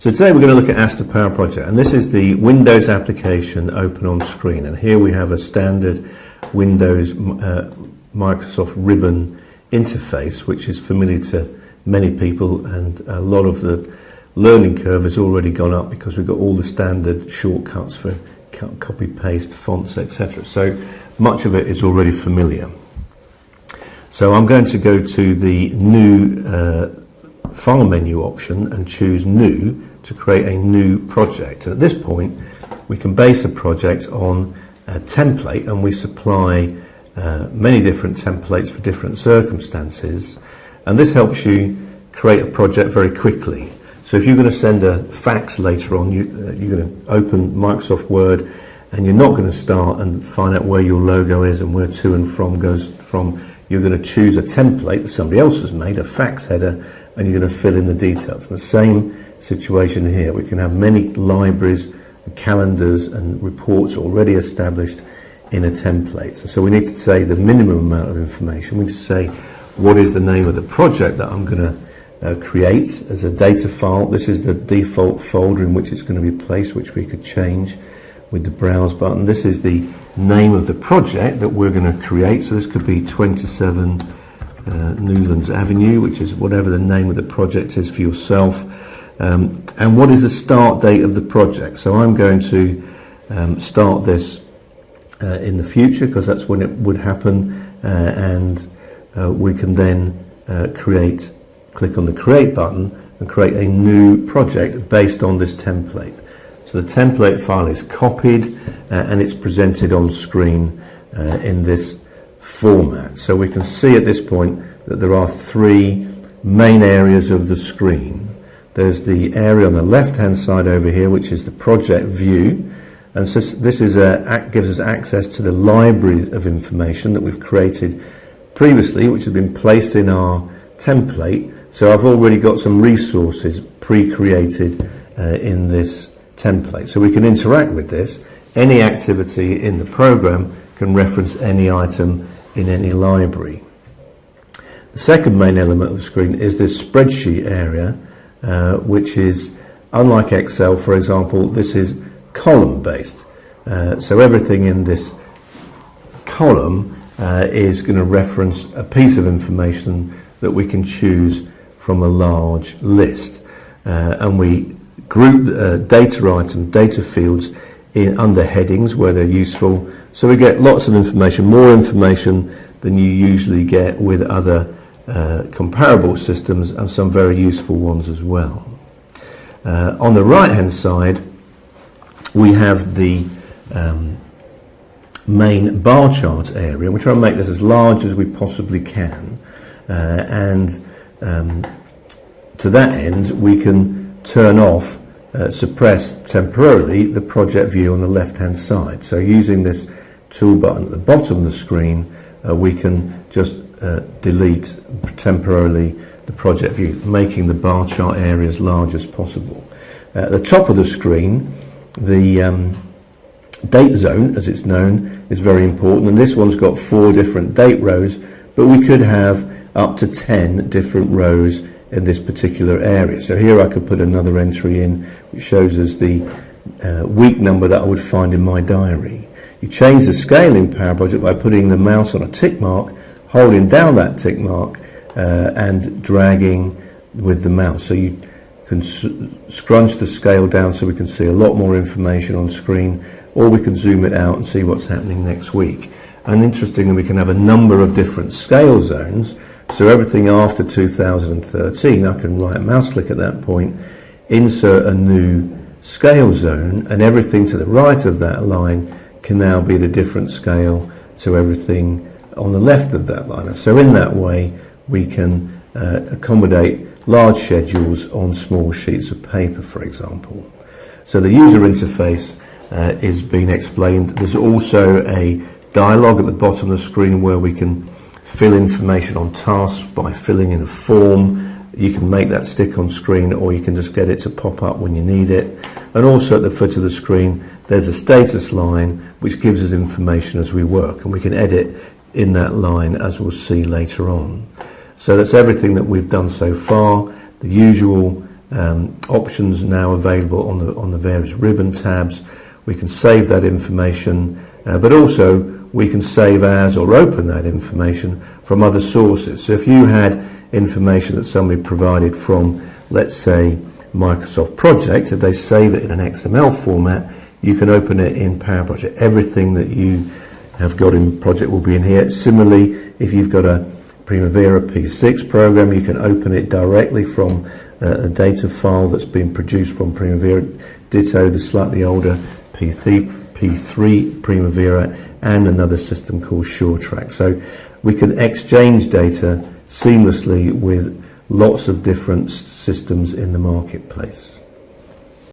So today we're going to look at ASTA Power Project, and this is the Windows application open on screen. And here we have a standard Windows Microsoft Ribbon interface, which is familiar to many people, and a lot of the learning curve has already gone up because we've got all the standard shortcuts for copy, paste, fonts, etc. So much of it is already familiar. So I'm going to go to the new file menu option and choose new to create a new project. And at this point we can base a project on a template, and we supply many different templates for different circumstances, and this helps you create a project very quickly. So if you're going to send a fax later on, you're going to open Microsoft Word, and you're not going to start and find out where your logo is and where to and from goes from. You're going to choose a template that somebody else has made, a fax header, and you're going to fill in the details. The same situation here. We can have many libraries, calendars and reports already established in a template. So we need to say the minimum amount of information. We need to say what is the name of the project that I'm going to create as a data file. This is the default folder in which it's going to be placed, which we could change with the browse button. This is the name of the project that we're going to create. So this could be 27 Newlands Avenue, which is whatever the name of the project is for yourself. And what is the start date of the project? So I'm going to start this in the future, because that's when it would happen, and we can then click on the create button and create a new project based on this template. So the template file is copied and it's presented on screen in this format. So we can see at this point that there are three main areas of the screen. There's the area on the left hand side over here, which is the project view, and so this is gives us access to the library of information that we've created previously, which has been placed in our template. So I've already got some resources pre-created in this template, so we can interact with this. Any activity in the program can reference any item in any library. The second main element of the screen is this spreadsheet area, which is, unlike Excel for example, this is column based. So everything in this column is going to reference a piece of information that we can choose from a large list, and we group data items, data fields under headings where they're useful, so we get lots of information, more information than you usually get with other comparable systems, and some very useful ones as well. On the right hand side we have the main bar chart area. We try and make this as large as we possibly can, and to that end we can turn off, suppress temporarily the project view on the left hand side. So using this tool button at the bottom of the screen, we can just delete temporarily the project view, making the bar chart area as large as possible. At the top of the screen, the date zone, as it's known, is very important, and this one's got 4 different date rows, but we could have up to 10 different rows in this particular area. So here I could put another entry in which shows us the week number that I would find in my diary. You change the scale in Power Project by putting the mouse on a tick mark, holding down that tick mark and dragging with the mouse. So you can scrunch the scale down so we can see a lot more information on screen, or we can zoom it out and see what's happening next week. And interestingly, we can have a number of different scale zones. So everything after 2013, I can right mouse click at that point, insert a new scale zone, and everything to the right of that line can now be at a different scale to everything on the left of that line. So in that way we can accommodate large schedules on small sheets of paper, for example. So the user interface is being explained. There's also a dialog at the bottom of the screen where we can fill information on tasks by filling in a form. You can make that stick on screen, or you can just get it to pop up when you need it. And also at the foot of the screen there's a status line which gives us information as we work, and we can edit in that line, as we'll see later on. So that's everything that we've done so far. The usual options now available on the various ribbon tabs. We can save that information, but also we can save as or open that information from other sources. So if you had information that somebody provided from, let's say, Microsoft Project, if they save it in an XML format, you can open it in Power Project. Everything that you have got in Project will be in here. Similarly, if you've got a Primavera P6 program, you can open it directly from a data file that's been produced from Primavera. Ditto the slightly older P3 Primavera and another system called SureTrack. So we can exchange data seamlessly with lots of different systems in the marketplace.